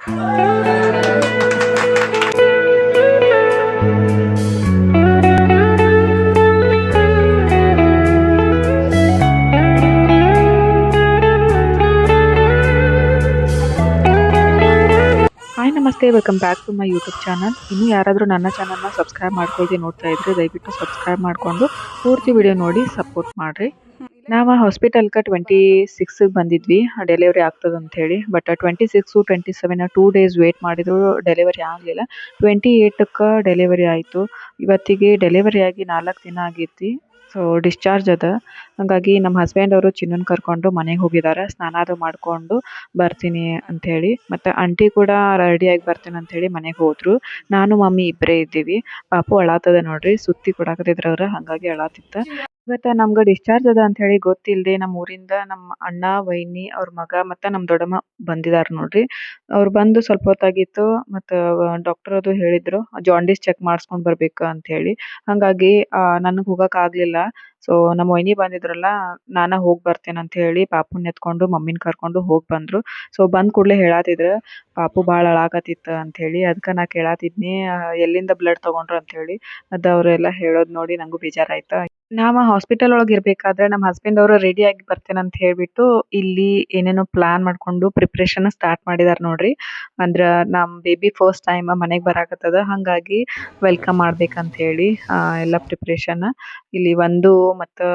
Hi namaste, welcome back to my YouTube channel. ಇನ್ನೂ ಯಾರಾದರೂ ನನ್ನ ಚಾನಲ್ನ ಸಬ್ಸ್ಕ್ರೈಬ್ ಮಾಡ್ಕೊಳ್ದೆ ನೋಡ್ತಾ ಇದ್ರೆ ದಯವಿಟ್ಟು ಸಬ್ಸ್ಕ್ರೈಬ್ ಮಾಡಿಕೊಂಡು ಪೂರ್ತಿ ವಿಡಿಯೋ ನೋಡಿ ಸಪೋರ್ಟ್ ಮಾಡಿರಿ. ನಾವು ಹಾಸ್ಪಿಟಲ್ಗೆ 26ಗೆ ಬಂದಿದ್ವಿ, ಡೆಲಿವರಿ ಆಗ್ತದೆ ಅಂತ ಹೇಳಿ. ಬಟ್ 26 27 2 ಡೇಸ್ ವೇಟ್ ಮಾಡಿದ್ರು, ಡೆಲಿವರಿ ಆಗಲಿಲ್ಲ. 28ಕ್ಕೆ ಡೆಲಿವರಿ ಆಯಿತು. ಇವತ್ತಿಗೆ ಡೆಲಿವರಿ ಆಗಿ 4 ದಿನ ಆಗೈತಿ. ಸೊ ಡಿಸ್ಚಾರ್ಜ್ ಅದ. ಹಾಗಾಗಿ ನಮ್ಮ ಹಸ್ಬೆಂಡ್ ಅವರು ಚಿನ್ನನ್ ಕರ್ಕೊಂಡು ಮನೆಗೆ ಹೋಗಿದ್ದಾರೆ. ಸ್ನಾನ ಅದು ಮಾಡಿಕೊಂಡು ಬರ್ತೀನಿ ಅಂಥೇಳಿ. ಮತ್ತು ಆಂಟಿ ಕೂಡ ರೆಡಿಯಾಗಿ ಬರ್ತೀನಿ ಅಂಥೇಳಿ ಮನೆಗೆ ಹೋದರು. ನಾನು ಮಮ್ಮಿ ಇಬ್ಬರೇ ಇದ್ದೀವಿ. ಪಾಪು ಅಳಾತದ ನೋಡ್ರಿ, ಸುತ್ತಿ ಕೊಡಾಕತ್ತಿದ್ರು ಅವ್ರು, ಹಾಗಾಗಿ ಅಳಾತಿತ್ತ. ಇವತ್ತು ನಮ್ಗೆ ಡಿಸ್ಚಾರ್ಜ್ ಅದ ಅಂತ ಹೇಳಿ ಗೊತ್ತಿಲ್ಲದೆ ನಮ್ಮ ಊರಿಂದ ನಮ್ಮ ಅಣ್ಣ, ವೈನಿ, ಅವ್ರ ಮಗ ಮತ್ತು ನಮ್ಮ ದೊಡ್ಡಮ್ಮ ಬಂದಿದ್ದಾರೆ ನೋಡ್ರಿ. ಅವ್ರು ಬಂದು ಸ್ವಲ್ಪ ಹೊತ್ತಾಗಿತ್ತು. ಮತ್ತು ಡಾಕ್ಟರ್ ಅದು ಹೇಳಿದ್ರು ಜಾಂಡೀಸ್ ಚೆಕ್ ಮಾಡಿಸ್ಕೊಂಡು ಬರ್ಬೇಕು ಅಂತ ಹೇಳಿ. ಹಾಗಾಗಿ ನನಗೆ ಹೋಗೋಕ್ಕಾಗಲಿಲ್ಲ. ಸೊ ನಮ್ಮ ವೈನಿ ಬಂದಿದ್ರಲ್ಲ, ನಾನು ಹೋಗಿ ಬರ್ತೇನೆ ಅಂತ ಹೇಳಿ ಪಾಪುನ ಎತ್ಕೊಂಡು ಮಮ್ಮಿನ ಕರ್ಕೊಂಡು ಹೋಗಿ ಬಂದರು. ಸೊ ಬಂದ ಕೂಡಲೇ ಹೇಳತ್ತಿದ್ರು ಪಾಪು ಭಾಳ ಅಳಾಕತ್ತಿತ್ತು ಅಂತ ಹೇಳಿ. ಅದಕ್ಕೆ ನಾ ಕೇಳತ್ತಿದ್ನಿ ಎಲ್ಲಿಂದ ಬ್ಲಡ್ ತೊಗೊಂಡ್ರು ಅಂತ ಹೇಳಿ. ಅದು ಅವರೆಲ್ಲ ಹೇಳೋದು ನೋಡಿ ನನಗೂ ಬೇಜಾರಾಯ್ತು. ನಾವು ಹಾಸ್ಪಿಟಲ್ ಒಳಗೆ ಇರಬೇಕಾದ್ರೆ ನಮ್ಮ ಹಸ್ಬೆಂಡ್ ಅವರು ರೆಡಿಯಾಗಿ ಬರ್ತೇನೆ ಅಂತ ಹೇಳಿಬಿಟ್ಟು ಇಲ್ಲಿ ಏನೇನೋ ಪ್ಲಾನ್ ಮಾಡಿಕೊಂಡು ಪ್ರಿಪ್ರೇಷನ್ ಸ್ಟಾರ್ಟ್ ಮಾಡಿದ್ದಾರೆ ನೋಡ್ರಿ. ಅಂದ್ರೆ ನಮ್ಮ ಬೇಬಿ ಫಸ್ಟ್ ಟೈಮ್ ಮನೆಗೆ ಬರಾಕತ್ತದ, ಹಾಗಾಗಿ ವೆಲ್ಕಮ್ ಮಾಡ್ಬೇಕಂತ ಹೇಳಿ ಎಲ್ಲ ಪ್ರಿಪ್ರೇಷನ್. ಇಲ್ಲಿ ಒಂದು ಮತ್ತು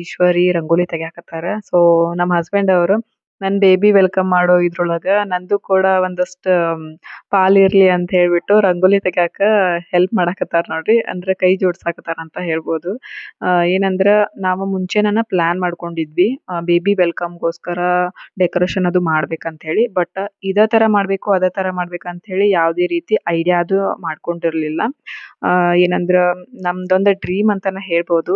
ಈಶ್ವರಿ ರಂಗೋಲಿ ತೆಗಿಯಾಕತ್ತಾರ. ಸೊ ನಮ್ಮ ಹಸ್ಬೆಂಡ್ ಅವರು ನನ್ನ ಬೇಬಿ ವೆಲ್ಕಮ್ ಮಾಡೋ ಇದ್ರೊಳಗೆ ನಂದು ಕೂಡ ಒಂದಷ್ಟು ಪಾಲಿರಲಿ ಅಂತ ಹೇಳ್ಬಿಟ್ಟು ರಂಗೋಲಿ ತೆಗಿಯಾಕ ಹೆಲ್ಪ್ ಮಾಡಾಕತ್ತಾರ ನೋಡ್ರಿ. ಅಂದ್ರೆ ಕೈ ಜೋಡ್ಸಾಕತ್ತಾರ ಅಂತ ಹೇಳ್ಬೋದು. ಏನಂದ್ರೆ ನಾವು ಮುಂಚೆನ ಪ್ಲಾನ್ ಮಾಡ್ಕೊಂಡಿದ್ವಿ ಬೇಬಿ ವೆಲ್ಕಮ್ಗೋಸ್ಕರ ಡೆಕೋರೇಷನ್ ಅದು ಮಾಡ್ಬೇಕಂತ ಹೇಳಿ. ಬಟ್ ಇದೇ ಥರ ಮಾಡಬೇಕು ಅದೇ ಥರ ಮಾಡ್ಬೇಕಂತ ಹೇಳಿ ಯಾವುದೇ ರೀತಿ ಐಡಿಯಾ ಅದು ಮಾಡ್ಕೊಂಡಿರಲಿಲ್ಲ. ಏನಂದ್ರೆ ನಮ್ದೊಂದು ಡ್ರೀಮ್ ಅಂತಾನೆ ಹೇಳ್ಬೋದು,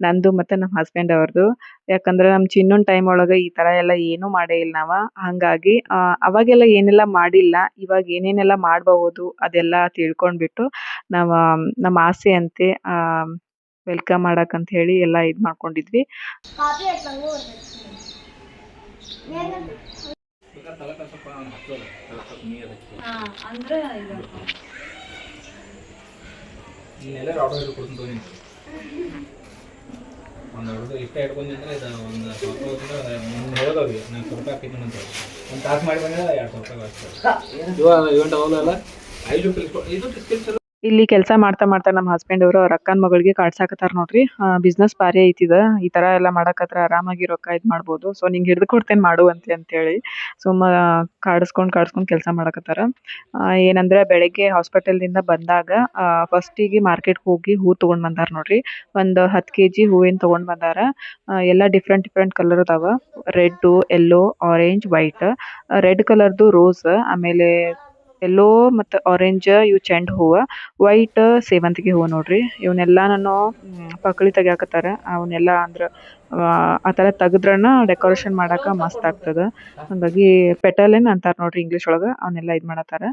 ನಂದು ಮತ್ತು ನಮ್ಮ ಹಸ್ಬೆಂಡ್ ಅವ್ರದ್ದು. ಯಾಕಂದ್ರೆ ನಮ್ಮ ಚಿನ್ನನ್ ಟೈಮ್ ಒಳಗೆ ಈ ಥರ ಎಲ್ಲ ಏನೂ ಮಾಡೇ ಇಲ್ಲ ನಾವು. ಹಾಗಾಗಿ ಅವಾಗೆಲ್ಲ ಏನೆಲ್ಲ ಮಾಡಿಲ್ಲ, ಇವಾಗ ಏನೇನೆಲ್ಲ ಮಾಡಬಹುದು ಅದೆಲ್ಲ ತಿಳ್ಕೊಂಡ್ಬಿಟ್ಟು ನಾವು ನಮ್ಮ ಆಸೆ ಅಂತೆ ವೆಲ್ಕಮ್ ಮಾಡಕ್ಕಂತ ಹೇಳಿ ಎಲ್ಲ ಇದು ಮಾಡ್ಕೊಂಡಿದ್ವಿ. ಒಂದು ಇಷ್ಟ ಇಟ್ಕೊಂಡಿದ್ರೆ ಇದು ಒಂದು ಹೇಳ್ದವ್ರಿ ನಾನು ಸ್ವಲ್ಪ ಹಾಕಿದ್ದೀನಿ ಅಂತ ಒಂದು ತಾಸು ಮಾಡಿ ಬಂದರೆ 200 ರೂಪಾಯಿ ಅಷ್ಟೇ. ಇವಾಗ ಇವೆಂಟ್ ಅವೆಲ್ಲ 5 ಇದು ಸ್ಕಿಲ್ಸ್ ಇಲ್ಲಿ ಕೆಲಸ ಮಾಡ್ತಾ ಮಾಡ್ತಾ ನಮ್ಮ ಹಸ್ಬೆಂಡ್ ಅವರು ಅವ್ರ ಅಕ್ಕನ ಮಗಳಿಗೆ ಕಾಡ್ಸಾಕತ್ತಾರ ನೋಡ್ರಿ. ಬಿಸ್ನೆಸ್ ಭಾರಿ ಐತಿದ, ಈ ಥರ ಎಲ್ಲ ಮಾಡಕತ್ರ ಆರಾಮಾಗಿ ರೊಕ್ಕ ಇದು ಮಾಡ್ಬೋದು. ಸೊ ನಿಂಗೆ ಹಿಡಿದು ಕೊಡ್ತೇನೆ ಮಾಡುವಂತೆ ಅಂತೇಳಿ ಸುಮ್ಮ ಕಾಡಿಸ್ಕೊಂಡು ಕೆಲಸ ಮಾಡಕತ್ತಾರ. ಏನಂದ್ರೆ ಬೆಳಗ್ಗೆ ಹಾಸ್ಪಿಟಲ್ದಿಂದ ಬಂದಾಗ ಫಸ್ಟಿಗೆ ಮಾರ್ಕೆಟ್ಗೆ ಹೋಗಿ ಹೂ ತೊಗೊಂಡು ಬಂದಾರ ನೋಡ್ರಿ. ಒಂದು 10 kg ಹೂವಿನ ತೊಗೊಂಡು ಬಂದಾರ. ಎಲ್ಲ ಡಿಫ್ರೆಂಟ್ ಕಲರ್ ಅದಾವ, red, yellow, orange, white. Red ಕಲರ್ದು ರೋಸ್, ಆಮೇಲೆ ಯೆಲ್ಲೋ ಮತ್ತು ಆರೆಂಜ್ ಇವು ಚೆಂಡು ಹೂವು, ವೈಟ್ ಸೇವಂತಿಗೆ ಹೂವು ನೋಡ್ರಿ. ಇವನ್ನೆಲ್ಲ ನಾನು ಪಕಳಿ ತೆಗಿಯಾಕತ್ತಾರ. ಅವನ್ನೆಲ್ಲ ಅಂದ್ರೆ ಆ ಥರ ತೆಗೆದ್ರನ ಡೆಕೋರೇಷನ್ ಮಾಡಕ್ಕೆ ಮಸ್ತ್ ಆಗ್ತದೆ. ಹಾಗಾಗಿ ಪೆಟಲೇನು ಅಂತಾರೆ ನೋಡ್ರಿ ಇಂಗ್ಲೀಷ್ ಒಳಗೆ, ಅವನ್ನೆಲ್ಲ ಇದು ಮಾಡತ್ತಾರ.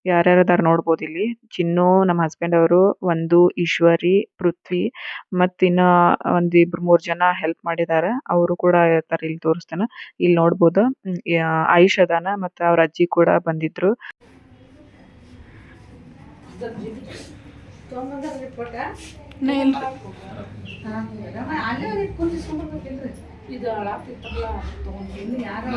ಯಾರ್ಯಾರು ಅದಾರ ನೋಡ್ಬೋದು ಇಲ್ಲಿ. ಚಿನ್ನು, ನಮ್ಮ ಹಸ್ಬೆಂಡ್ ಅವರು, ಒಂದು ಈಶ್ವರಿ, ಪೃಥ್ವಿ, ಮತ್ತು ಇನ್ನು ಒಂದು 2-3 ಜನ ಹೆಲ್ಪ್ ಮಾಡಿದ್ದಾರೆ. ಅವರು ಕೂಡ ಇರ್ತಾರೆ, ಇಲ್ಲಿ ತೋರಿಸ್ತೇನೆ. ಇಲ್ಲಿ ನೋಡ್ಬೋದು ಆಯುಷ್ ಅದಾನ ಮತ್ತು ಅವ್ರ ಅಜ್ಜಿ ಕೂಡ ಬಂದಿದ್ರು. ಇದು ಹಳಾತಿತ್ತಲ್ಲ ತಗೊಂಡು ಯಾರು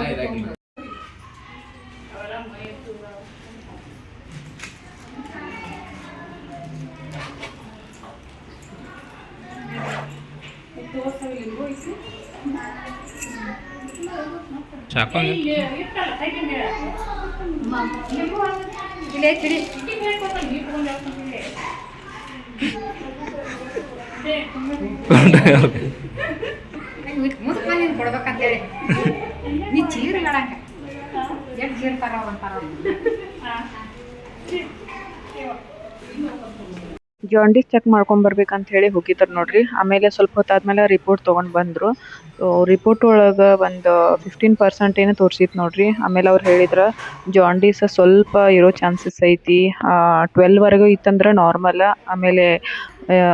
ಚಾಕು ಮುದುಕಲ್ಲಿ ಕೊಡ್ಬೇಕಂತೇಳಿ ನೀ ಚೀರ್ಗಡಂಗ ಎಷ್ಟು ಚೀರ್ತಾರ ಅಂತಾರ. ಜಾಂಡೀಸ್ ಚೆಕ್ ಮಾಡ್ಕೊಂಬರ್ಬೇಕಂತ ಹೇಳಿ ಹೋಗಿದ್ರು ನೋಡ್ರಿ. ಆಮೇಲೆ ಸ್ವಲ್ಪ ಹೊತ್ತಾದ್ಮೇಲೆ ರಿಪೋರ್ಟ್ ತೊಗೊಂಡು ಬಂದರು. ರಿಪೋರ್ಟ್ ಒಳಗೆ ಒಂದು 15% ಏನೋ ತೋರಿಸಿತ್ತು ನೋಡ್ರಿ. ಆಮೇಲೆ ಅವ್ರು ಹೇಳಿದ್ರು ಜಾಂಡೀಸ್ ಸ್ವಲ್ಪ ಇರೋ ಚಾನ್ಸಸ್ ಐತಿ. 12ವರೆಗೂ ಇತ್ತಂದ್ರೆ ನಾರ್ಮಲ್, ಆಮೇಲೆ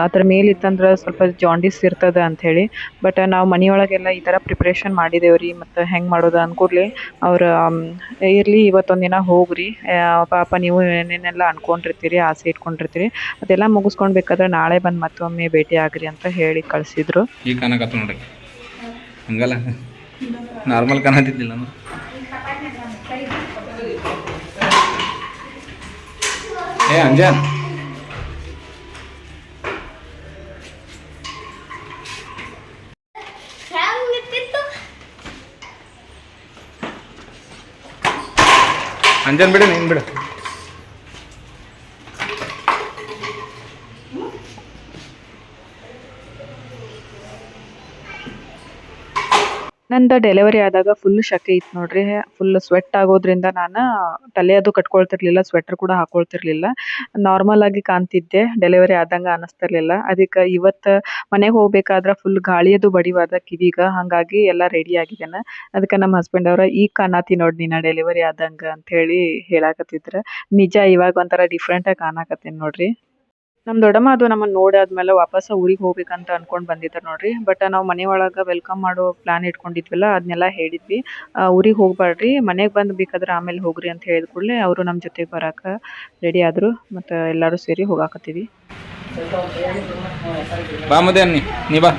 ಅದ್ರ ಮೇಲೆ ಇತ್ತಂದ್ರೆ ಸ್ವಲ್ಪ ಜಾಂಡೀಸ್ ಇರ್ತದೆ ಅಂಥೇಳಿ. ಬಟ್ ನಾವು ಮನೆಯೊಳಗೆಲ್ಲ ಈ ಥರ ಪ್ರಿಪ್ರೇಷನ್ ಮಾಡಿದೇವ್ರಿ. ಮತ್ತು ಹೆಂಗೆ ಮಾಡೋದು ಅಂದ್ಕೂಡ್ಲೆ ಅವ್ರು ಇರಲಿ ಇವತ್ತೊಂದು ದಿನ ಹೋಗ್ರಿ, ಪಾಪ ನೀವು ಏನೇನೆಲ್ಲ ಅನ್ಕೊಂಡಿರ್ತೀರಿ, ಆಸೆ ಇಟ್ಕೊಂಡಿರ್ತೀರಿ, ಅದೆಲ್ಲ ಮುಗಿಸ್ಕೊಂಡು ಬೇಕಾದ್ರೆ ನಾಳೆ ಬಂದು ಮತ್ತೊಮ್ಮೆ ಭೇಟಿ ಆಗ್ರಿ ಅಂತ ಹೇಳಿ ಕಳಿಸಿದ್ರು. ಈಗ ಕಾಣಕತ್ತ ನೋಡ್ರಿ, ಹಂಗಲ್ಲ ನಾರ್ಮಲ್ ಕಾಣತಿದ್ದಿಲ್ಲ. ಏ ಅಂಜನ್, ಅಂಜನ್ ಬಿಡು, ನೀನು ಬಿಡು. ನಂದು ಡೆಲಿವರಿ ಆದಾಗ ಫುಲ್ ಶಕೆ ಇತ್ತು ನೋಡ್ರಿ. ಫುಲ್ ಸ್ವೆಟ್ ಆಗೋದ್ರಿಂದ ನಾನು ತಲೆ ಅದು ಕಟ್ಕೊಳ್ತಿರ್ಲಿಲ್ಲ, ಸ್ವೆಟರ್ ಕೂಡ ಹಾಕೊಳ್ತಿರ್ಲಿಲ್ಲ. ನಾರ್ಮಲ್ ಆಗಿ ಕಾಣ್ತಿದ್ದೆ, ಡೆಲಿವರಿ ಆದಂಗೆ ಅನ್ನಿಸ್ತಿರ್ಲಿಲ್ಲ. ಅದಕ್ಕೆ ಇವತ್ತು ಮನೆಗೆ ಹೋಗ್ಬೇಕಾದ್ರೆ ಫುಲ್ ಗಾಳಿಯದು ಬಡಿವಾದ ಕಿವಿಗ, ಹಾಗಾಗಿ ಎಲ್ಲ ರೆಡಿ ಆಗಿದ್ದೇನೆ. ಅದಕ್ಕೆ ನಮ್ಮ ಹಸ್ಬೆಂಡ್ ಅವರ ಈಗ ಕಾಣತಿ ನೋಡಿ ನೀನು ಡೆಲಿವರಿ ಆದಂಗೆ ಅಂತ ಹೇಳಿ ಹೇಳಾಕತ್ತಿದ್ರು. ನಿಜ ಇವಾಗ ಒಂಥರ ಡಿಫ್ರೆಂಟಾಗಿ ಕಾಣಕತ್ತೀನಿ ನೋಡ್ರಿ. ನಮ್ಮ ದೊಡ್ಡಮ್ಮ ಅದು ನಮ್ಮನ್ನು ನೋಡಾದ್ಮೇಲೆ ವಾಪಸ್ ಊರಿಗೆ ಹೋಗ್ಬೇಕಂತ ಅನ್ಕೊಂಡು ಬಂದಿದ್ರು ನೋಡ್ರಿ. ಬಟ್ ನಾವು ಮನೆ ಒಳಗೆ ವೆಲ್ಕಮ್ ಮಾಡೋ ಪ್ಲಾನ್ ಇಟ್ಕೊಂಡಿದ್ವಲ್ಲ, ಅದನ್ನೆಲ್ಲ ಹೇಳಿದ್ವಿ. ಊರಿಗೆ ಹೋಗ್ಬೇಡ್ರಿ, ಮನೆಗೆ ಬಂದು ಬೇಕಾದ್ರೆ ಆಮೇಲೆ ಹೋಗ್ರಿ ಅಂತ ಹೇಳಿದ ಕೂಡಲೇ ಅವರು ನಮ್ಮ ಜೊತೆಗೆ ಬರೋಕೆ ರೆಡಿ ಆದರು. ಮತ್ತು ಎಲ್ಲರೂ ಸೇರಿ ಹೋಗಾಕತ್ತೀವಿ. ಬಾ ಮದೆ ಅನ್ನಿ, ನೀ ಬಾ.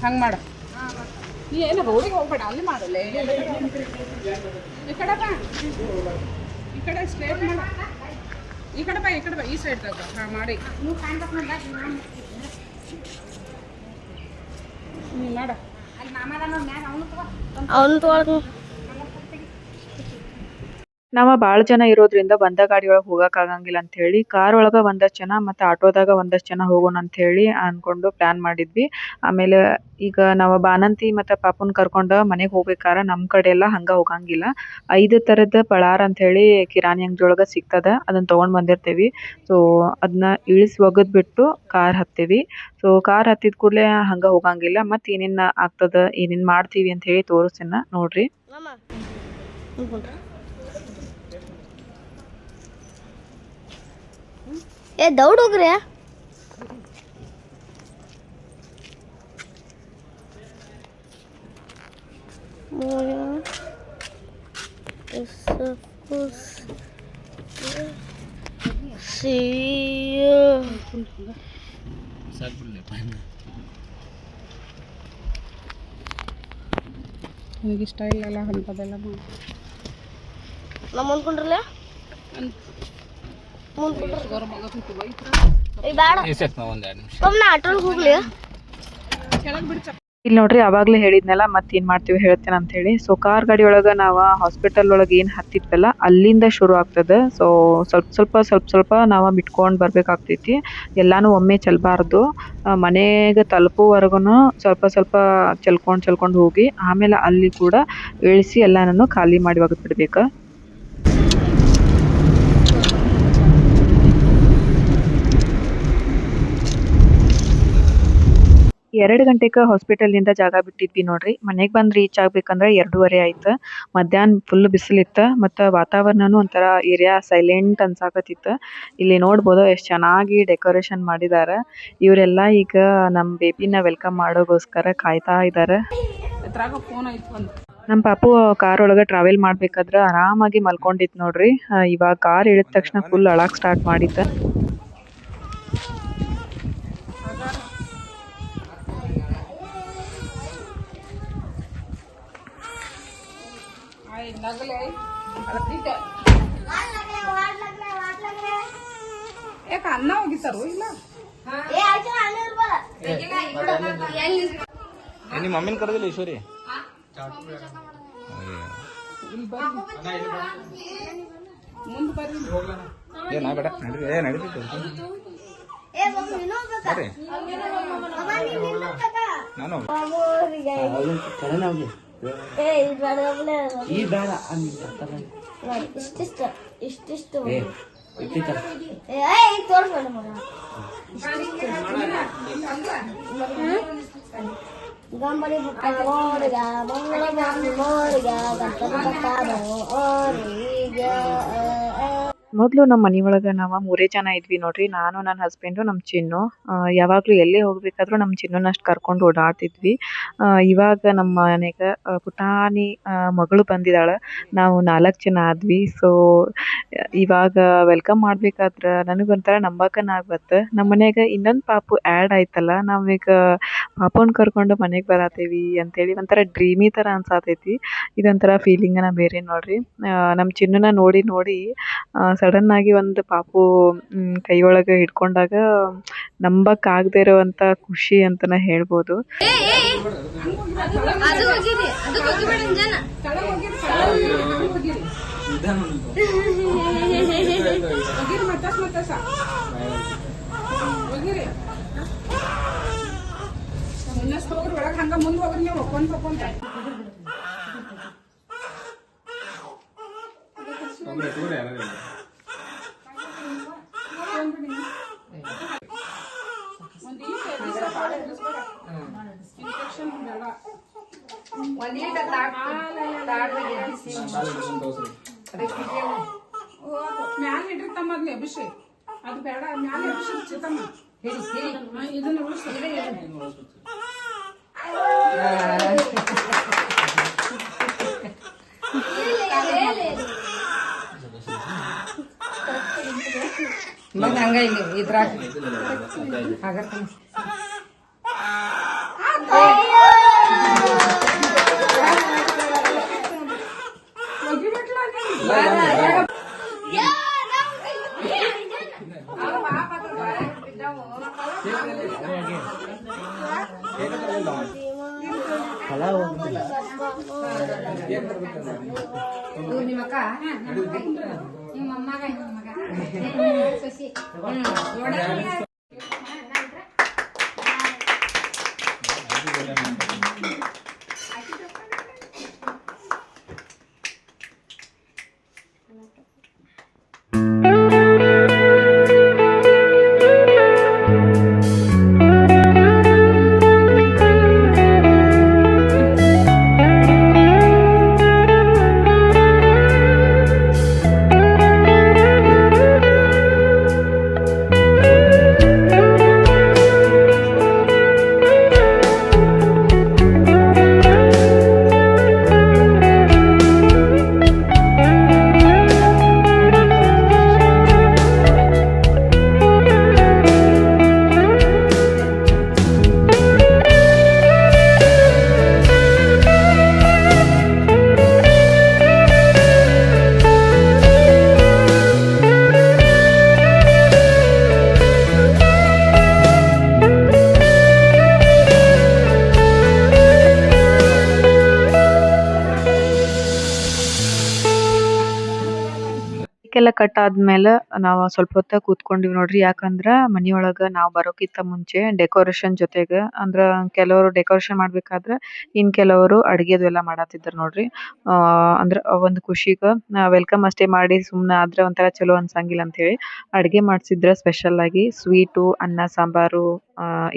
ಹಂಗೆ ಮಾಡು. ನೀ ಏನು ರೋಡಿಗೆ ಹೋಗ್ಬೇಡ, ಅಲ್ಲಿ ಮಾಡಲ್ಲ. ಈ ಕಡೆ ಬಾ, ಈ ಕಡೆ ಸ್ಟ್ರೇಟ್ ಮಾಡು. ಈ ಕಡೆ ಬಾ, ಈ ಕಡೆ ಬಾ, ಈ ಸೈಡ್ ತಗೋ. ಹಾಂ ಮಾಡಿ ನೀ ಮಾಡ. ಅವನು ತೊಗೊಳಕ ನಾವು ಭಾಳ ಜನ ಇರೋದ್ರಿಂದ ಒಂದ ಗಾಡಿ ಒಳಗೆ ಹೋಗೋಕ್ಕಾಗಂಗಿಲ್ಲ ಅಂತ ಹೇಳಿ ಕಾರ್ ಒಳಗೆ ಒಂದಷ್ಟು ಜನ ಮತ್ತು ಆಟೋದಾಗ ಒಂದಷ್ಟು ಜನ ಹೋಗೋಣ ಅಂತ ಹೇಳಿ ಅಂದ್ಕೊಂಡು ಪ್ಲ್ಯಾನ್ ಮಾಡಿದ್ವಿ. ಆಮೇಲೆ ಈಗ ನಾವು ಬಾಣಂತಿ ಮತ್ತು ಪಾಪುನ ಕರ್ಕೊಂಡು ಮನೆಗೆ ಹೋಗ್ಬೇಕಾದ್ರೆ ನಮ್ಮ ಕಡೆ ಎಲ್ಲ ಹಂಗೆ ಹೋಗಂಗಿಲ್ಲ. 5 ಥರದ ಪಳಾರ ಅಂಥೇಳಿ ಕಿರಾಣಿ ಅಂಗಡಿ ಒಳಗೆ ಸಿಗ್ತದೆ, ಅದನ್ನು ತೊಗೊಂಡು ಬಂದಿರ್ತೀವಿ. ಸೊ ಅದನ್ನ ಇಳಿಸಿ ಒಗೆದ್ಬಿಟ್ಟು ಕಾರ್ ಹತ್ತೀವಿ. ಸೊ ಕಾರ್ ಹತ್ತಿದ ಕೂಡಲೇ ಹಂಗೆ ಹೋಗಂಗಿಲ್ಲ. ಮತ್ತು ಏನೇನು ಆಗ್ತದೆ, ಏನೇನು ಮಾಡ್ತೀವಿ ಅಂತ ಹೇಳಿ ತೋರಿಸ್ತೀನಿ ನೋಡ್ರಿ. ಏ ದೌಡ್ ಹೋಗ್ರಿ. ನಿನಗೆ ಇಷ್ಟ ಇಲ್ಲ ಅಂಥದ್ದೆಲ್ಲ ಮಾಡಿ. ನಮ್ಮ ಮುಂದ್ಕೊಂಡ್ರಲ್ಲ ಆಟೋಲ್ ಹೋಗ್ಲಿ. ಇಲ್ಲಿ ನೋಡ್ರಿ, ಅವಾಗಲೇ ಹೇಳಿದ್ನಲ್ಲ ಮತ್ತೇನು ಮಾಡ್ತೀವಿ ಹೇಳ್ತೇನೆ ಅಂತ ಹೇಳಿ. ಸೊ ಕಾರ್ ಗಾಡಿ ಒಳಗೆ ನಾವು ಹಾಸ್ಪಿಟಲ್ ಒಳಗೆ ಏನು ಹತ್ತಿದ್ವಲ್ಲ ಅಲ್ಲಿಂದ ಶುರು ಆಗ್ತದೆ. ಸೊ ಸ್ವಲ್ಪ ನಾವು ಬಿಟ್ಕೊಂಡು ಬರ್ಬೇಕಾಗ್ತೈತಿ. ಎಲ್ಲಾನು ಒಮ್ಮೆ ಚೆಲ್ಲಬಾರ್ದು. ಮನೆಗೆ ತಲುಪೋವರೆಗೂ ಸ್ವಲ್ಪ ಚೆಲ್ಕೊಂಡು ಹೋಗಿ ಆಮೇಲೆ ಅಲ್ಲಿ ಕೂಡ ಇಳಿಸಿ ಎಲ್ಲಾನು ಖಾಲಿ ಮಾಡಿ ಒಗೆದ್ಬಿಡ್ಬೇಕು. 2 ಗಂಟೆಗೆ ಹಾಸ್ಪಿಟಲ್ನಿಂದ ಜಾಗ ಬಿಟ್ಟಿದ್ವಿ ನೋಡ್ರಿ. ಮನೆಗೆ ಬಂದು ರೀಚ್ ಆಗ್ಬೇಕಂದ್ರೆ 2:30 ಆಯ್ತು. ಮಧ್ಯಾಹ್ನ ಫುಲ್ ಬಿಸಿಲಿತ್ತು ಮತ್ತು ವಾತಾವರಣನೂ ಒಂಥರ ಏರಿಯಾ ಸೈಲೆಂಟ್ ಅನ್ಸಾಕತ್ತಿತ್ತು. ಇಲ್ಲಿ ನೋಡ್ಬೋದು ಎಷ್ಟು ಚೆನ್ನಾಗಿ ಡೆಕೋರೇಷನ್ ಮಾಡಿದ್ದಾರೆ. ಇವರೆಲ್ಲ ಈಗ ನಮ್ಮ ಬೇಬಿನ ವೆಲ್ಕಮ್ ಮಾಡೋಗೋಸ್ಕರ ಕಾಯ್ತಾ ಇದ್ದಾರೆ. ನಮ್ಮ ಪಾಪು ಕಾರ್ ಒಳಗೆ ಟ್ರಾವೆಲ್ ಮಾಡ್ಬೇಕಾದ್ರೆ ಆರಾಮಾಗಿ ಮಲ್ಕೊಂಡಿತ್ತು ನೋಡ್ರಿ. ಇವಾಗ ಕಾರ್ ಇಳಿದ ತಕ್ಷಣ ಫುಲ್ ಅಳಕ್ಕೆ ಸ್ಟಾರ್ಟ್ ಮಾಡಿತ್ತು. ಯಾಕೆ ಅನ್ನ ಹೋಗಿತ್ತಾರೋ ಇಲ್ಲ? ನಿಮ್ಮ ಮಮ್ಮಿನ ಕರೆದಿಲ್ಲ ಈಶ್ವರಿ? ಇಲ್ಲಿ ಬರ್ರಿ ಮುಂದೆ ಬರ್ರಿ ನಾ ಬೇಡ ನಡೀತಿತ್ತು ನಾನು ಇಷ್ಟಿಷ್ಟು ತೋರಿಸ್ಬೇಡ ಮಗ ಗಂಬಳಿ ಬುಟ್ಟ ಮೋರಿಗ ಮಂಗಳ ಮೋರಿಗ ಗಂಟಲು ಬಟ್ಟ ಮೋರಿಗ ಮೊದಲು ನಮ್ಮ ಮನೆಯೊಳಗೆ ನಾವು 3 ಜನ ಇದ್ವಿ ನೋಡ್ರಿ. ನಾನು, ನನ್ನ ಹಸ್ಬೆಂಡು, ನಮ್ಮ ಚಿನ್ನು. ಯಾವಾಗಲೂ ಎಲ್ಲೇ ಹೋಗ್ಬೇಕಾದ್ರೂ ನಮ್ಮ ಚಿನ್ನನಷ್ಟು ಕರ್ಕೊಂಡು ಓಡಾಡ್ತಿದ್ವಿ. ಇವಾಗ ನಮ್ಮ ಮನೆಗೆ ಪುಟಾಣಿ ಮಗಳು ಬಂದಿದ್ದಾಳೆ. ನಾವು 4 ಜನ ಆದ್ವಿ. ಸೊ ಇವಾಗ ವೆಲ್ಕಮ್ ಮಾಡ್ಬೇಕಾದ್ರೆ ನನಗೊಂಥರ ನಂಬಕನ ಆಗ್ಬತ್ತೆ. ನಮ್ಮ ಮನೆಗೆ ಇನ್ನೊಂದು ಪಾಪು ಆ್ಯಡ್ ಆಯ್ತಲ್ಲ, ನಾವೀಗ ಪಾಪುನ ಕರ್ಕೊಂಡು ಮನೆಗೆ ಬರತ್ತೀವಿ ಅಂತೇಳಿ ಒಂಥರ ಡ್ರೀಮಿ ಥರ ಅನ್ಸಾತೈತಿ. ಇದೊಂಥರ ಫೀಲಿಂಗನ ಬೇರೆ ನೋಡ್ರಿ. ನಮ್ಮ ಚಿನ್ನನ ನೋಡಿ ಸಡನ್ ಆಗಿ ಒಂದು ಪಾಪು ಕೈಯೊಳಗೆ ಹಿಡ್ಕೊಂಡಾಗ ನಂಬಕ್ಕಾಗದೇ ಇರೋವಂಥ ಖುಷಿ ಅಂತಲೇ ಹೇಳ್ಬೋದು. ಒಳಗೆ ಹಂಗ ಮುಂದೆ ಹೋಗ್ರಿ ನೀವು ಒಪ್ಕೊಂತ ಮ್ಯಾಲ ಇಟ್ಟಿರ್ತಮ್ಮ ಅದ್ಲಿ ಅಭಿಷೇಕ್ ಅದು ಬೇಡ ಮ್ಯಾಲ ಅಭಿಷೇಕ್ ಚಿತ್ತಮ್ಮ ಇದನ್ನ ಮಗ ಹಂಗ ಇಲ್ಲಿ ಇದ್ರಾಗ ನಿಮ್ಮಕ್ಕ ನಿಮ್ಮ ಅಮ್ಮಗ ಸಸಿ ಕೇಕೆಲ್ಲ ಕಟ್ ಆದ್ಮೇಲೆ ನಾವು ಸ್ವಲ್ಪ ಹೊತ್ತ ಕೂತ್ಕೊಂಡಿವಿ ನೋಡ್ರಿ. ಯಾಕಂದ್ರ ಮನಿಯೊಳಗ ನಾವು ಬರೋಕ್ಕಿಂತ ಮುಂಚೆ ಡೆಕೋರೇಷನ್ ಜೊತೆಗೆ ಅಂದ್ರ ಕೆಲವರು ಡೆಕೋರೇಷನ್ ಮಾಡ್ಬೇಕಾದ್ರೆ ಇನ್ ಕೆಲವರು ಅಡಿಗೆದು ಎಲ್ಲ ಮಾಡತ್ತಿದ್ರು ನೋಡ್ರಿ. ಅಂದ್ರ ಒಂದು ಖುಷಿಗ ವೆಲ್ಕಮ್ ಅಷ್ಟೇ ಮಾಡಿ ಸುಮ್ನೆ ಆದ್ರೆ ಒಂಥರ ಚಲೋ ಅನ್ಸಂಗಿಲ್ಲ ಅಂತ ಹೇಳಿ ಅಡಿಗೆ ಮಾಡ್ಸಿದ್ರ ಸ್ಪೆಷಲ್ ಆಗಿ ಸ್ವೀಟು, ಅನ್ನ ಸಾಂಬಾರು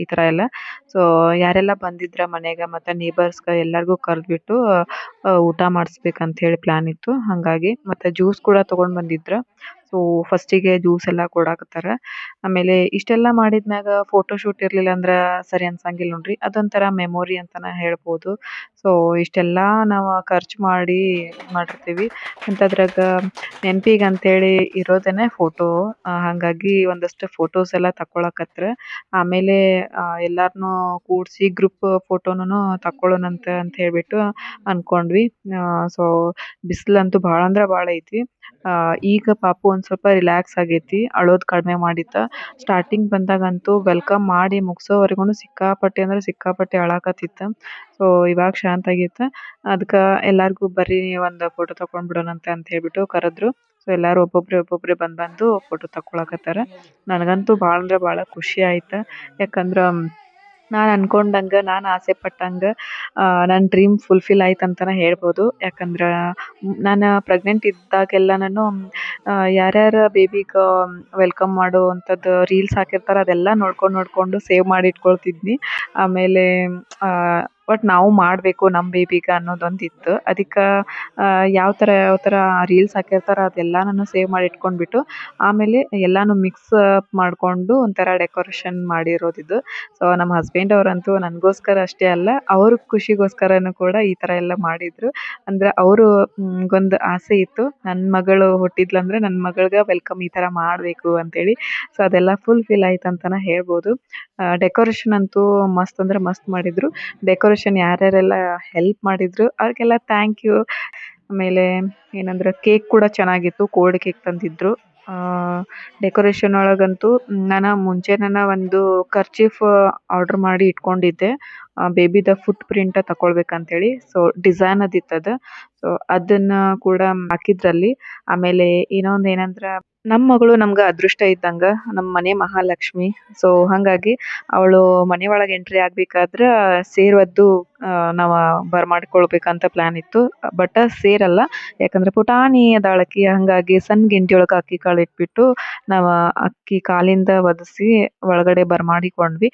ಈ ತರ ಎಲ್ಲ. ಸೊ ಯಾರೆಲ್ಲ ಬಂದಿದ್ರ ಮನೆಗೆ ಮತ್ತೆ ನೇಬರ್ಸ್ಗ ಎಲ್ಲರಿಗೂ ಕರೆದ್ಬಿಟ್ಟು ಊಟ ಮಾಡಿಸ್ಬೇಕಂತ ಹೇಳಿ ಪ್ಲಾನ್ ಇತ್ತು. ಹಂಗಾಗಿ ಮತ್ತೆ ಜ್ಯೂಸ್ ಕೂಡ ತಗೊಂಡ್ ಬಂದಿದ್ರ. ಸೊ ಫಸ್ಟಿಗೆ ಜ್ಯೂಸ್ ಎಲ್ಲ ಕೊಡಾಕತ್ತಾರ. ಆಮೇಲೆ ಇಷ್ಟೆಲ್ಲ ಮಾಡಿದ್ಮ್ಯಾಗ ಫೋಟೋ ಶೂಟ್ ಇರ್ಲಿಲ್ಲ ಅಂದ್ರ ಸರಿ ಅನ್ಸಂಗಿಲ್ಲ ನೋಡ್ರಿ. ಅದೊಂಥರ ಮೆಮೊರಿ ಅಂತಾನೆ ಹೇಳ್ಬೋದು. ಸೊ ಇಷ್ಟೆಲ್ಲಾ ನಾವು ಖರ್ಚು ಮಾಡಿರ್ತೀವಿ ಅಂತದ್ರಾಗ ನೆನಪಿಗೆ ಅಂತೇಳಿ ಇರೋದೇನೆ ಫೋಟೋ. ಹಂಗಾಗಿ ಒಂದಷ್ಟು ಫೋಟೋಸ್ ಎಲ್ಲ ತಕೊಳಕತ್ರ. ಆಮೇಲೆ ಎಲ್ಲಾರ್ನು ಕೂಡ್ಸಿ ಗ್ರೂಪ್ ಫೋಟೋನು ತಕೊಳ್ಳೋಣಂತ ಅಂತ ಹೇಳ್ಬಿಟ್ಟು ಅನ್ಕೊಂಡ್ವಿ. ಸೊ ಬಿಸಿಲಂತೂ ಭಾಳ ಅಂದ್ರ ಭಾಳ ಐತಿ. ಈಗ ಪಾಪು ಒಂದ್ ಸ್ವಲ್ಪ ರಿಲ್ಯಾಕ್ಸ್ ಆಗೈತಿ ಅಳೋದ್ ಕಡಿಮೆ ಮಾಡಿತ್ತ. ಸ್ಟಾರ್ಟಿಂಗ್ ಬಂದಾಗಂತೂ ವೆಲ್ಕಮ್ ಮಾಡಿ ಮುಗ್ಸೋವರೆಗೂ ಸಿಕ್ಕಾಪಟ್ಟೆ ಅಂದ್ರೆ ಸಿಕ್ಕಾಪಟ್ಟೆ ಅಳಾಕತ್ತಿತ್ತ. ಸೊ ಇವಾಗ ಶಾಂತ ಆಗೈತೆ. ಅದಕ್ಕ ಎಲ್ಲಾರ್ಗೂ ಬರ್ರಿ ಒಂದ್ ಫೋಟೋ ತಕೊಂಡ್ ಬಿಡೋಣಂತೆ ಅಂತ ಹೇಳ್ಬಿಟ್ಟು ಕರೆದ್ರು. ಸೊ ಎಲ್ಲಾರು ಒಬ್ಬೊಬ್ರೆ ಬಂದು ಫೋಟೋ ತಕೊಳಕತ್ತಾರ. ನನಗಂತೂ ಭಾಳ ಅಂದ್ರೆ ಭಾಳ ಖುಷಿ ಆಯ್ತ. ಯಾಕಂದ್ರ ನಾನ್ ಅನ್ಕೊಂಡಂಗ ನಾನ್ ಆಸೆ ಪಟ್ಟಂಗ ನನ್ ಡ್ರೀಮ್ ಫುಲ್ಫಿಲ್ ಆಯ್ತು ಅಂತಾನೆ ಹೇಳ್ಬೋದು. ಯಾಕಂದ್ರ ನಾನು ಪ್ರೆಗ್ನೆಂಟ್ ಇದ್ದಾಗೆಲ್ಲ ನಾನು ಯಾರ್ಯಾರ ಬೇಬಿಗ ವೆಲ್ಕಮ್ ಮಾಡುವಂಥದ್ದು ರೀಲ್ಸ್ ಹಾಕಿರ್ತಾರ ಅದೆಲ್ಲ ನೋಡ್ಕೊಂಡು ಸೇವ್ ಮಾಡಿ ಇಟ್ಕೊಳ್ತಿದ್ನಿ. ಆಮೇಲೆ ಬಟ್ ನಾವು ಮಾಡಬೇಕು ನಮ್ಮ ಬೇಬಿಗ ಅನ್ನೋದೊಂದಿತ್ತು. ಅದಕ್ಕೆ ಯಾವ ಥರ ರೀಲ್ಸ್ ಹಾಕಿರ್ತಾರ ಅದೆಲ್ಲ ನಾನು ಸೇವ್ ಮಾಡಿ ಇಟ್ಕೊಂಡ್ಬಿಟ್ಟು ಆಮೇಲೆ ಎಲ್ಲಾನು ಮಿಕ್ಸ್ ಮಾಡಿಕೊಂಡು ಒಂಥರ ಡೆಕೋರೇಷನ್ ಮಾಡಿರೋದಿದ್ದು. ಸೊ ನಮ್ಮ ಹಸ್ಬೆಂಡ್ ಅವರಂತೂ ನನಗೋಸ್ಕರ ಅಷ್ಟೇ ಅಲ್ಲ ಅವ್ರ ಖುಷಿಗೋಸ್ಕರನೂ ಕೂಡ ಈ ಥರ ಎಲ್ಲ ಮಾಡಿದ್ರು. ಅಂದ್ರೆ ಅವರು ಗೊಂದು ಆಸೆ ಇತ್ತು ನನ್ನ ಮಗಳು ಹುಟ್ಟಿದ್ಲಂದ್ರೆ ನನ್ನ ಮಗಳಿಗೆ ವೆಲ್ಕಮ್ ಈ ಥರ ಮಾಡಬೇಕು ಅಂತೇಳಿ. ಸೊ ಅದೆಲ್ಲ ಫುಲ್ಫಿಲ್ ಆಯ್ತು ಅಂತಾನೆ ಹೇಳ್ಬೋದು. ಡೆಕೋರೇಷನ್ ಅಂತೂ ಮಸ್ತ್ ಅಂದ್ರೆ ಮಸ್ತ್ ಮಾಡಿದ್ರು. ಡೆಕೋರೇಷನ್ ಯಾರ್ಯಾರೆಲ್ಲ ಹೆಲ್ಪ್ ಮಾಡಿದ್ರು ಅವ್ರಿಗೆಲ್ಲ ಥ್ಯಾಂಕ್ ಯು. ಆಮೇಲೆ ಏನಂದ್ರೆ ಕೇಕ್ ಕೂಡ ಚೆನ್ನಾಗಿತ್ತು. ಕೋಲ್ಡ್ ಕೇಕ್ ತಂದಿದ್ರು. ಡೆಕೋರೇಷನ್ ಒಳಗಂತೂ ನಾನು ಮುಂಚೆನೇ ಒಂದು ಕರ್ಚೀಫ್ ಆರ್ಡರ್ ಮಾಡಿ ಇಟ್ಕೊಂಡಿದ್ದೆ. ಬೇಬಿದ ಫುಟ್ ಪ್ರಿಂಟ್ ತಕೊಳ್ಬೇಕಂತೇಳಿ. ಸೊ ಡಿಸೈನ್ ಅದಿತ್ತದ. ಸೊ ಅದನ್ನ ಕೂಡ ಹಾಕಿದ್ರಲ್ಲಿ. ಆಮೇಲೆ ಇನ್ನೊಂದು ಏನಂದ್ರ ನಮ್ಮ ಮಗಳು ನಮ್ಗೆ ಅದೃಷ್ಟ ಇದ್ದಂಗ ನಮ್ಮ ಮನೆ ಮಹಾಲಕ್ಷ್ಮಿ. ಸೊ ಹಾಗಾಗಿ ಅವಳು ಮನೆ ಒಳಗೆ ಎಂಟ್ರಿ ಆಗ್ಬೇಕಾದ್ರೆ ಸೇರ್ವದ್ದು ನಾವು ಬರ್ಮಾಡ್ಕೊಳ್ಬೇಕಂತ ಪ್ಲಾನ್ ಇತ್ತು. ಬಟ್ ಸೇರಲ್ಲ. ಯಾಕಂದ್ರೆ ಪುಟಾಣಿ ಅದಾಳಕಿ ಹಂಗಾಗಿ ಸಣ್ಣ ಗಿಂಟಿ ಒಳಗೆ ಅಕ್ಕಿ ಕಾಳು ಇಟ್ಬಿಟ್ಟು ನಾವು ಅಕ್ಕಿ ಕಾಲಿಂದ ಒದಿಸಿ ಒಳಗಡೆ ಬರ್ಮಾಡಿಕೊಂಡ್ವಿ.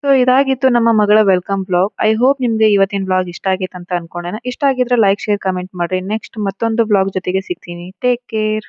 ಸೊ ಇದಾಗಿತ್ತು ನಮ್ಮ ಮಗಳ ವೆಲ್ಕಮ್ ವ್ಲಾಗ್. ಐ ಹೋಪ್ ನಿಮ್ಗೆ ಇವತ್ತಿನ ವ್ಲಾಗ್ ಇಷ್ಟ ಆಗೈತೆ ಅಂತ ಅನ್ಕೊಂಡೇನೆ. ಇಷ್ಟ ಆಗಿದ್ರೆ ಲೈಕ್ ಶೇರ್ ಕಮೆಂಟ್ ಮಾಡ್ರಿ. ನೆಕ್ಸ್ಟ್ ಮತ್ತೊಂದು ವ್ಲಾಗ್ ಜೊತೆಗೆ ಸಿಗ್ತೀನಿ. Take care.